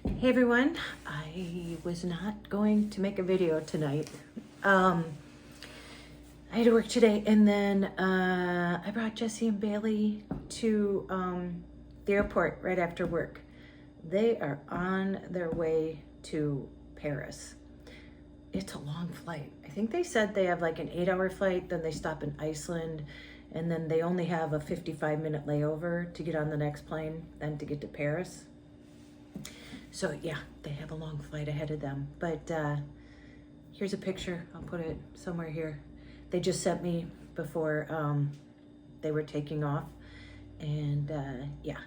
Hey everyone, I was not going to make a video tonight. I had to work today, and then I brought Jesse and Bailey to the airport right after work. They are on their way to Paris. It's a long flight. I think they said they have like an 8-hour flight, then they stop in Iceland, and then they only have a 55-minute layover to get on the next plane, then to get to Paris. So yeah, they have a long flight ahead of them. But here's a picture. I'll put it somewhere here. They just sent me before they were taking off. And yeah,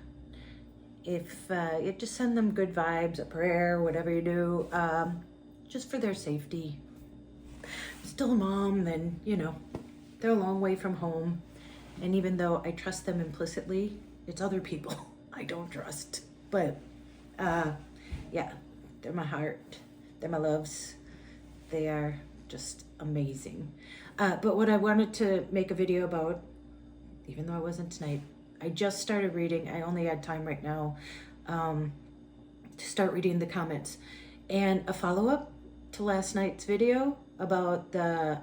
if you just send them good vibes, a prayer, whatever you do, just for their safety. Still a mom, then, you know, they're a long way from home. And even though I trust them implicitly, it's other people I don't trust. But yeah, they're my heart, they're my loves, they are just amazing. But what I wanted to make a video about, even though I wasn't tonight, I just started reading. I only had time right now to start reading the comments. And a follow-up to last night's video about the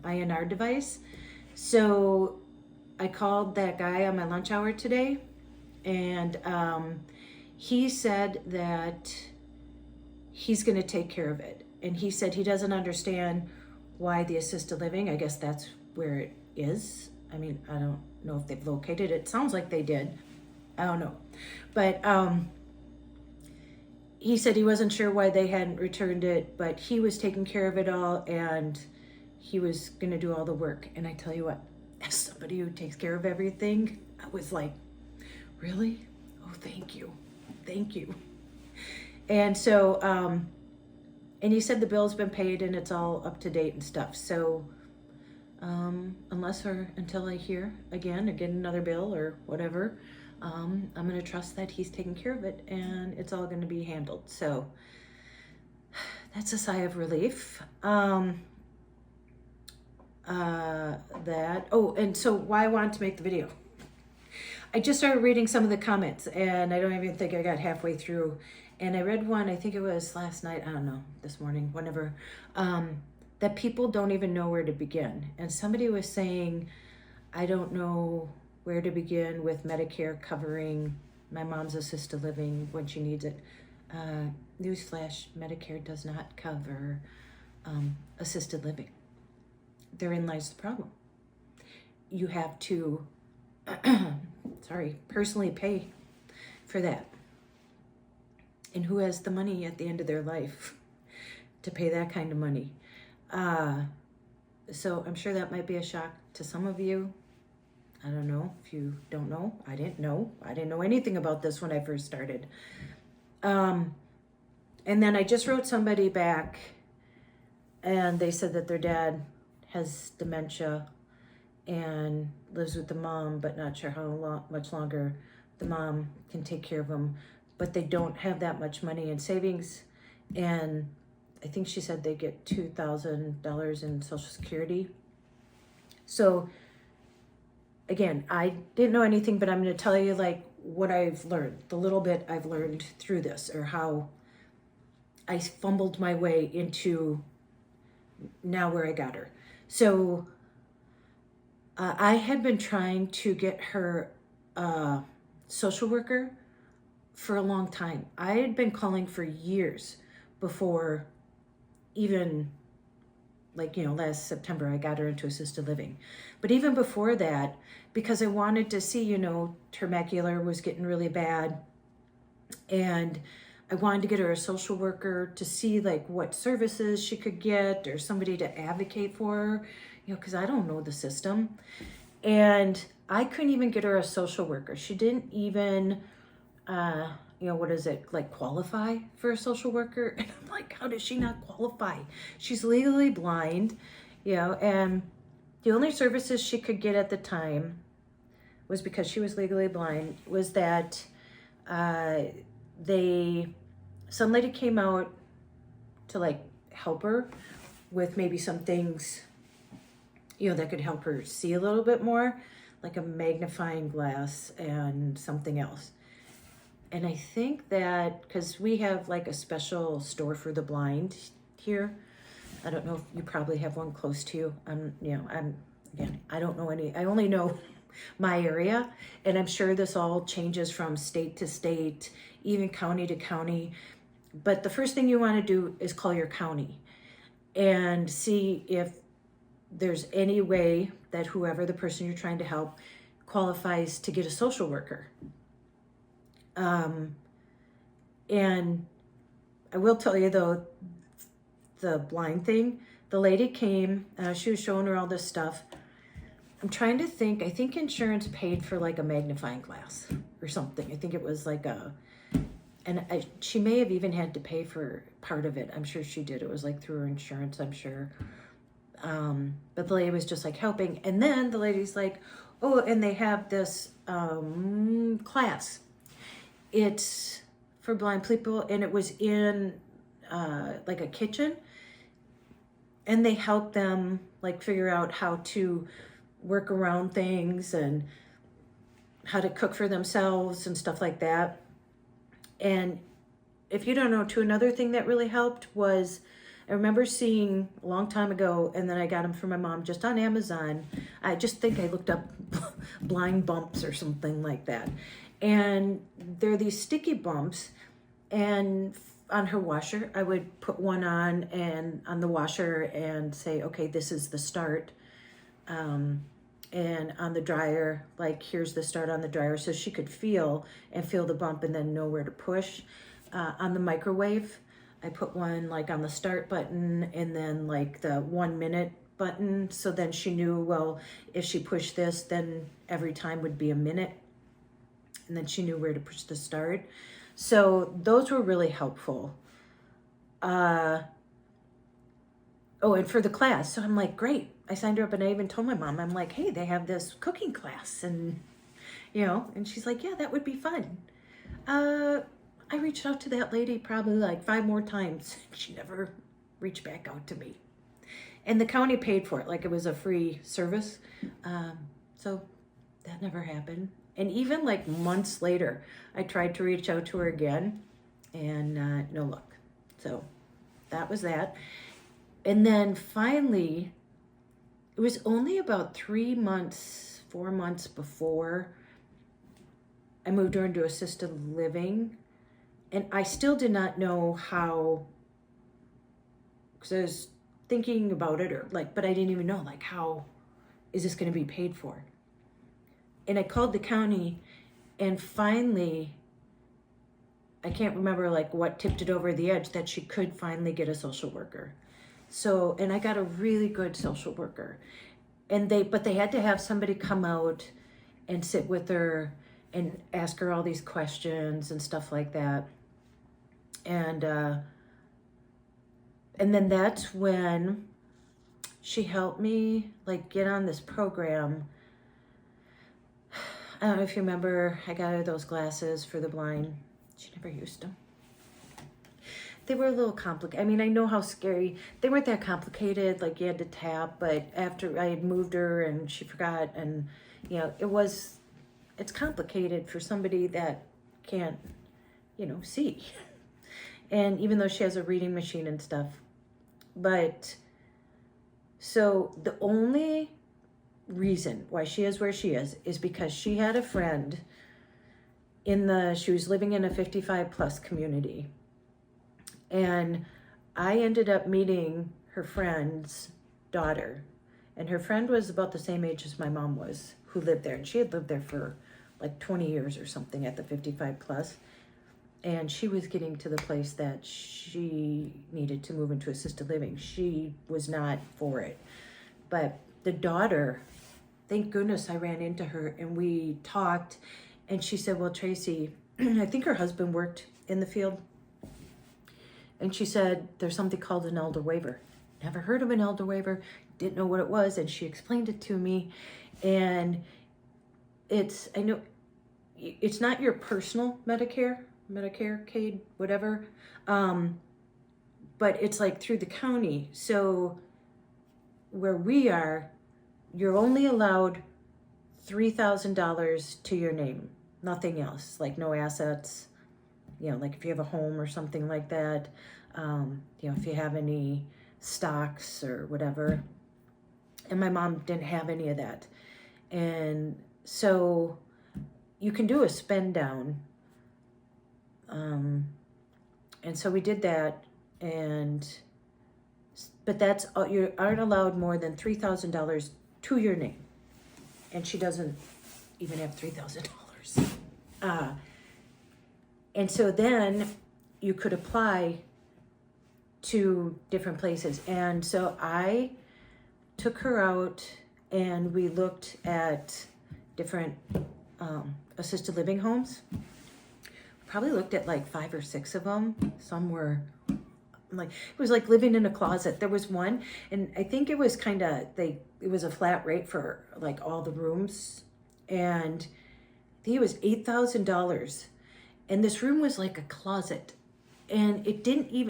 INR device. So I called that guy on my lunch hour today, and he said that he's going to take care of it. And he said he doesn't understand why the assisted living, I guess that's where it is. I mean, I don't know if they've located it. Sounds like they did. I don't know. But he said he wasn't sure why they hadn't returned it, but he was taking care of it all, and he was going to do all the work. And I tell you what, as somebody who takes care of everything, I was like, really? Oh, thank you. Thank you. And so, and he said the bill's been paid and it's all up to date and stuff. So, unless or until I hear again or get another bill or whatever, I'm going to trust that he's taking care of it and it's all going to be handled. So that's a sigh of relief. And so why I wanted to make the video. I just started reading some of the comments, and I don't even think I got halfway through. And I read one, I think it was last night, I don't know, this morning, whenever, that people don't even know where to begin. And somebody was saying, I don't know where to begin with Medicare covering my mom's assisted living when she needs it. Newsflash, Medicare does not cover assisted living. Therein lies the problem. You have to personally pay for that. And who has the money at the end of their life to pay that kind of money? So I'm sure that might be a shock to some of you. I don't know if you don't know. I didn't know. I didn't know anything about this when I first started. And then I just wrote somebody back, and they said that their dad has dementia and lives with the mom, but not sure how much longer the mom can take care of him. But they don't have that much money in savings. And I think she said they get $2,000 in Social Security. So again, I didn't know anything, but I'm going to tell you like what I've learned, the little bit I've learned through this, or how I fumbled my way into now where I got her. So I had been trying to get her a social worker for a long time. I had been calling for years before even, like, you know, last September I got her into assisted living. But even before that, because I wanted to see, you know, her macular was getting really bad, and I wanted to get her a social worker to see like what services she could get, or somebody to advocate for her, you know, because I don't know the system. And I couldn't even get her a social worker. She didn't even, you know, what is it, like qualify for a social worker? And I'm like, how does she not qualify? She's legally blind, you know, and the only services she could get at the time was, because she was legally blind, was that some lady came out to like help her with maybe some things, you know, that could help her see a little bit more, like a magnifying glass and something else. And I think that, because we have like a special store for the blind here. I don't know if you probably have one close to you. Again, I don't know any, I only know my area, and I'm sure this all changes from state to state, even county to county. But the first thing you want to do is call your county and see if there's any way that whoever the person you're trying to help qualifies to get a social worker. And I will tell you though, the blind thing, the lady came, she was showing her all this stuff. I'm trying to think, I think insurance paid for like a magnifying glass or something. I think it was like she may have even had to pay for part of it. I'm sure she did. It was like through her insurance, I'm sure. But the lady was just like helping. And then the lady's like, oh, and they have this class. It's for blind people, and it was in like a kitchen. And they help them like figure out how to work around things and how to cook for themselves and stuff like that. And if you don't know, too, another thing that really helped was, I remember seeing a long time ago, and then I got them for my mom just on Amazon. I just think I looked up blind bumps or something like that. And they're these sticky bumps, and on her washer, I would put one on the washer and say, okay, this is the start. And on the dryer, like, here's the start on the dryer, so she could feel the bump and then know where to push. On the microwave, I put one like on the start button and then like the 1 minute button. So then she knew, well, if she pushed this, then every time would be a minute. And then she knew where to push the start. So those were really helpful. Oh, and for the class. So I'm like, great. I signed her up, and I even told my mom, I'm like, hey, they have this cooking class. And, and she's like, yeah, that would be fun. I reached out to that lady probably like 5 more times. She never reached back out to me. And the county paid for it, like it was a free service. So that never happened. And even like months later, I tried to reach out to her again, and no luck. So that was that. And then finally, it was only about 4 months before I moved her into assisted living. And I still did not know how, because I was thinking about it, but I didn't even know, like, how is this going to be paid for? And I called the county, and finally, I can't remember like what tipped it over the edge, that she could finally get a social worker. So, and I got a really good social worker, but they had to have somebody come out and sit with her and ask her all these questions and stuff like that. And then that's when she helped me like get on this program. I don't know if you remember, I got her those glasses for the blind. She never used them. They were a little complicated. I mean, I know how scary. They weren't that complicated, like you had to tap, but after I had moved her and she forgot, and it's complicated for somebody that can't, see. And even though she has a reading machine and stuff. But, so the only reason why she is where she is because she had a friend she was living in a 55 plus community. And I ended up meeting her friend's daughter. And her friend was about the same age as my mom was, who lived there. And she had lived there for like 20 years or something at the 55 plus. And she was getting to the place that she needed to move into assisted living. She was not for it. But the daughter, thank goodness I ran into her and we talked. And she said, well, Tracey, I think her husband worked in the field. And she said, there's something called an elder waiver. Never heard of an elder waiver, didn't know what it was. And she explained it to me. And I know it's not your personal Medicare, Medicaid, whatever. But it's like through the county. So where we are, you're only allowed $3,000 to your name, nothing else, like no assets, you know, like if you have a home or something like that, you know, if you have any stocks or whatever. And my mom didn't have any of that. And so you can do a spend down. And so we did that, but that's, you aren't allowed more than $3,000 to your name. And she doesn't even have $3,000. And so then you could apply to different places. And so I took her out and we looked at different assisted living homes. Probably looked at like 5 or 6 of them. Some were like, it was like living in a closet. There was one, and I think it was kind of, it was a flat rate for like all the rooms. And I think it was $8,000. And this room was like a closet. And it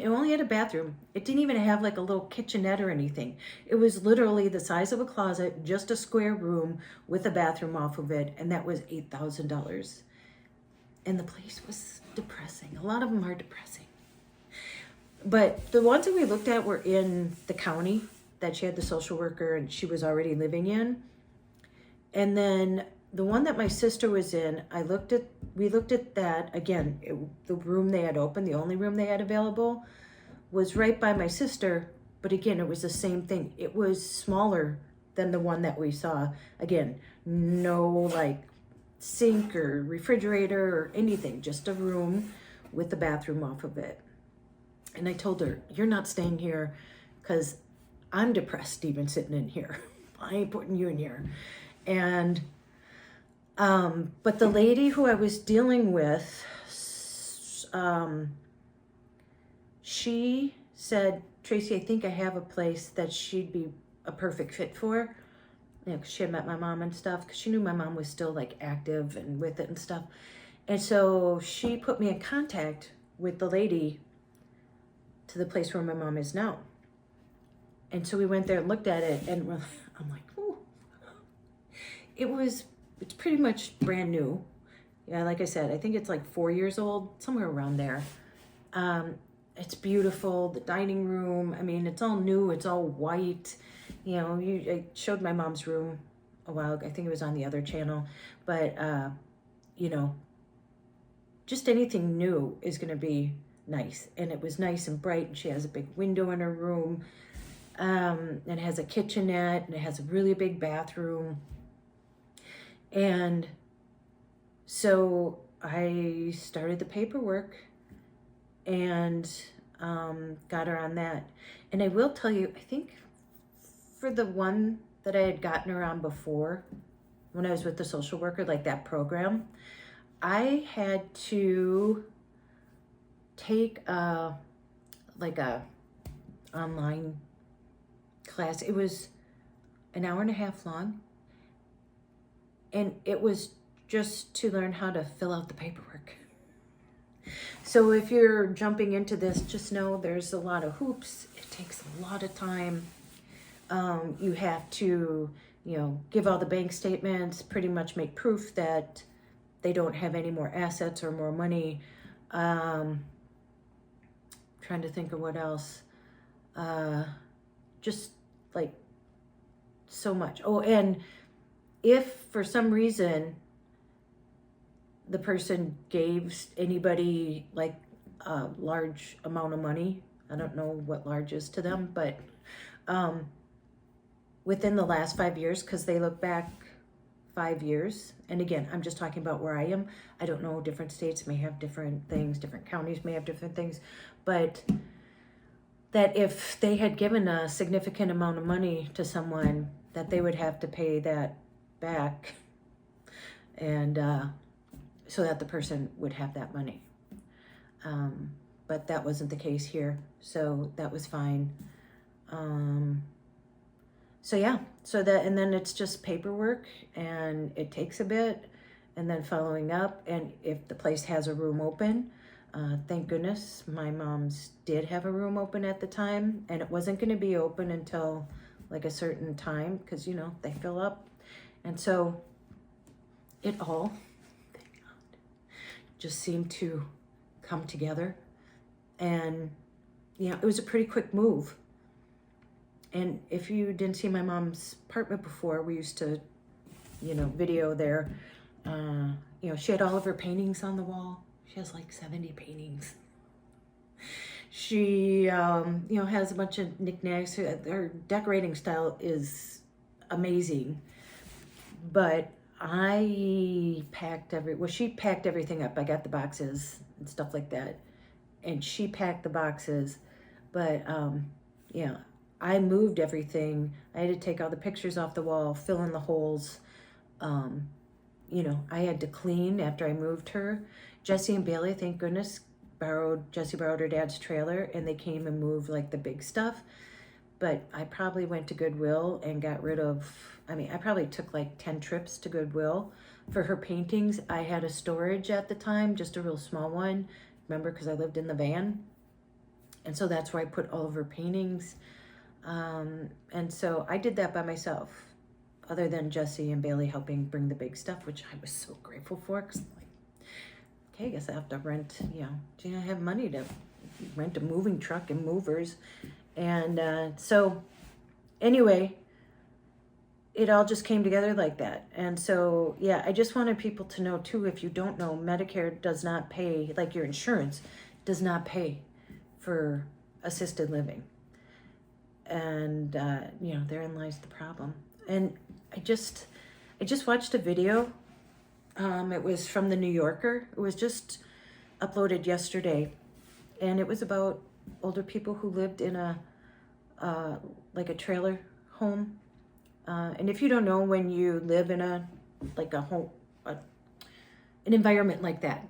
only had a bathroom. It didn't even have like a little kitchenette or anything. It was literally the size of a closet, just a square room with a bathroom off of it. And that was $8,000. And the place was depressing. A lot of them are depressing. But the ones that we looked at were in the county that she had the social worker and she was already living in. And then the one that my sister was in, we looked at that. Again, the room they had open, the only room they had available, was right by my sister. But again, it was the same thing. It was smaller than the one that we saw. Again, no like sink or refrigerator or anything, just a room with the bathroom off of it. And I told her, you're not staying here because I'm depressed even sitting in here. I ain't putting you in here. And but the lady who I was dealing with, she said, Tracey, I think I have a place that she'd be a perfect fit for. You know, 'cause she had met my mom and stuff, because she knew my mom was still like active and with it and stuff. And so she put me in contact with the lady to the place where my mom is now. And so we went there and looked at it, and I'm like, ooh. It's pretty much brand new. Yeah, like I said, I think it's like 4 years old, somewhere around there. It's beautiful, the dining room. I mean, it's all new, it's all white. You know, I showed my mom's room a while ago. I think it was on the other channel. But, you know, just anything new is going to be nice. And it was nice and bright. And she has a big window in her room. And it has a kitchenette. And it has a really big bathroom. And so I started the paperwork and got her on that. And I will tell you, I think for the one that I had gotten her on before, when I was with the social worker, like that program, I had to take a online class. It was an hour and a half long. And it was just to learn how to fill out the paperwork. So if you're jumping into this, just know there's a lot of hoops. It takes a lot of time. You have to, you know, give all the bank statements, pretty much make proof that they don't have any more assets or more money. Trying to think of what else. Just like so much. Oh, and if for some reason the person gave anybody like a large amount of money, I don't know what large is to them, but within the last 5 years, because they look back 5 years, and again, I'm just talking about where I am. I don't know, different states may have different things, different counties may have different things, but that if they had given a significant amount of money to someone, that they would have to pay that back, and so that the person would have that money. But that wasn't the case here, so that was fine. So yeah, and then it's just paperwork, and it takes a bit, and then following up, and if the place has a room open, thank goodness my mom's did have a room open at the time, and it wasn't going to be open until like a certain time, because you know they fill up. And so it all, thank God, just seemed to come together. And, you know, it was a pretty quick move. And if you didn't see my mom's apartment before, we used to, you know, video there. You know, she had all of her paintings on the wall. She has like 70 paintings. She, you know, has a bunch of knickknacks. Her decorating style is amazing. But she packed everything up. I got the boxes and stuff like that. And she packed the boxes. But, yeah, I moved everything. I had to take all the pictures off the wall, fill in the holes. You know, I had to clean after I moved her. Jesse and Bailey, thank goodness, Jesse borrowed her dad's trailer, and they came and moved like the big stuff. But I probably went to Goodwill and got rid of, I mean, I probably took like 10 trips to Goodwill for her paintings. I had a storage at the time, just a real small one. Remember, because I lived in the van. And so that's where I put all of her paintings. And so I did that by myself, other than Jesse and Bailey helping bring the big stuff, which I was so grateful for. Because, like, okay, I guess I have to rent, you know, I have money to rent a moving truck and movers. And so anyway, it all just came together like that. And so, yeah, I just wanted people to know too, if you don't know, Medicare does not pay, like your insurance does not pay for assisted living. And, you know, therein lies the problem. And I just watched a video. It was from the New Yorker. It was just uploaded yesterday. And it was about older people who lived in like a trailer home. And if you don't know, when you live in an environment like that,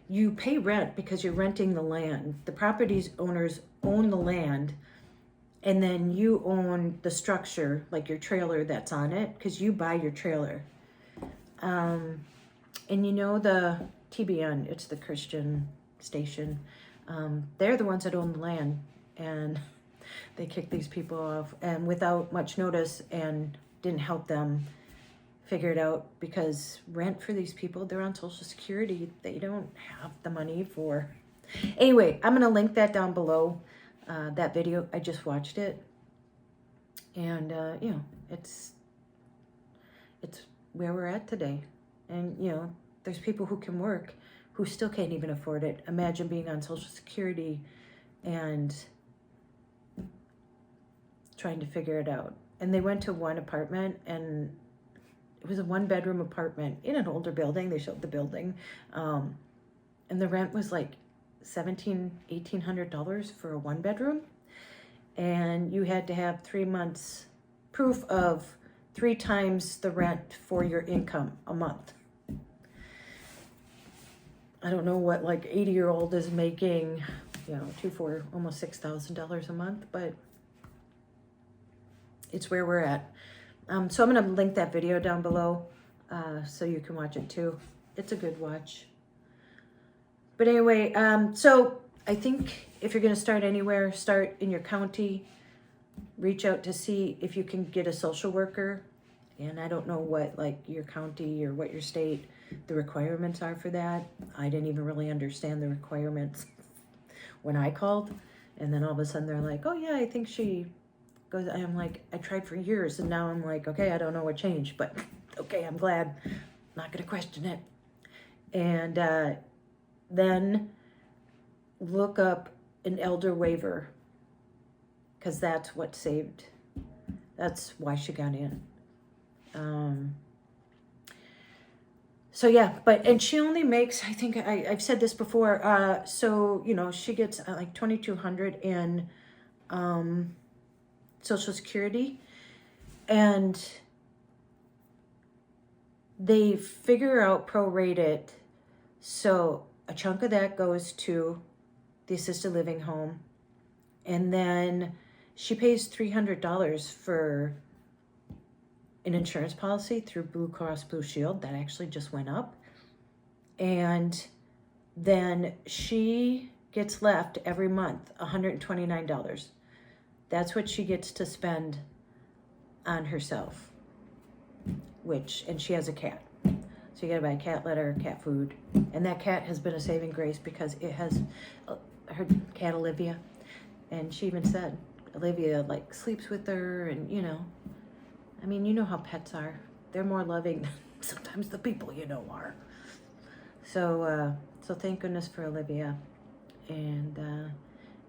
you pay rent because you're renting the land. The property's owners own the land, and then you own the structure, like your trailer that's on it, because you buy your trailer. And you know the TBN, it's the Christian station. They're the ones that own the land, and they kicked these people off and without much notice, and didn't help them figure it out, because rent for these people, they're on Social Security. They don't have the money for. Anyway, I'm going to link that down below, that video. I just watched it. And, you know, it's where we're at today. And, you know, there's people who can work who still can't even afford it. Imagine being on Social Security and trying to figure it out. And they went to one apartment, and it was a 1-bedroom apartment in an older building. They showed the building. And the rent was like $1,800 for a 1-bedroom. And you had to have 3 months proof of 3 times the rent for your income a month. I don't know what like 80-year-old is making, you know, almost $6,000 a month, but it's where we're at. So I'm going to link that video down below so you can watch it too. It's a good watch. But anyway, so I think if you're going to start anywhere, start in your county. Reach out to see if you can get a social worker. And I don't know what like your county or what your state, the requirements are for that. I didn't even really understand the requirements when I called. And then all of a sudden they're like, oh yeah, I think she goes. I'm like, I tried for years, and now I'm like, okay, I don't know what changed, but okay, I'm glad. I'm not going to question it. And then look up an elder waiver, because that's what saved. That's why she got in. So yeah, and she only makes, I think I've said this before. So, you know, she gets like $2,200 in Social Security, and they figure out prorate it. So a chunk of that goes to the assisted living home, and then she pays $300 for an insurance policy through Blue Cross Blue Shield. That actually just went up. And then she gets left every month $129. That's what she gets to spend on herself, and she has a cat. So you gotta buy cat litter, cat food. And that cat has been a saving grace because it has, her cat Olivia, and she even said, Olivia like sleeps with her, and you know, I mean, you know how pets are. They're more loving than sometimes the people you know are. So, so thank goodness for Olivia. And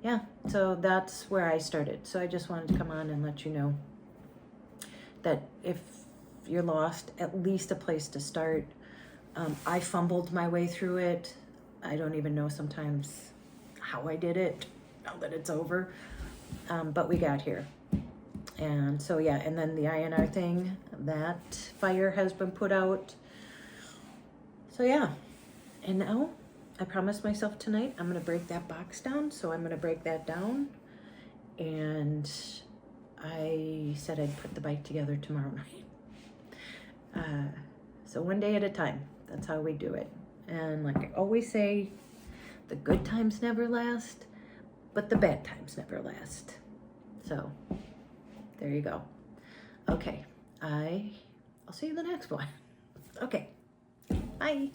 yeah, so that's where I started. So I just wanted to come on and let you know that if you're lost, at least a place to start. I fumbled my way through it. I don't even know sometimes how I did it now that it's over. But we got here. And so, yeah, and then the INR thing, that fire has been put out. So, yeah. And now I promised myself tonight I'm going to break that box down. So I'm going to break that down. And I said I'd put the bike together tomorrow night. So one day at a time. That's how we do it. And like I always say, the good times never last, but the bad times never last. So there you go. Okay. I'll see you in the next one. Okay. Bye.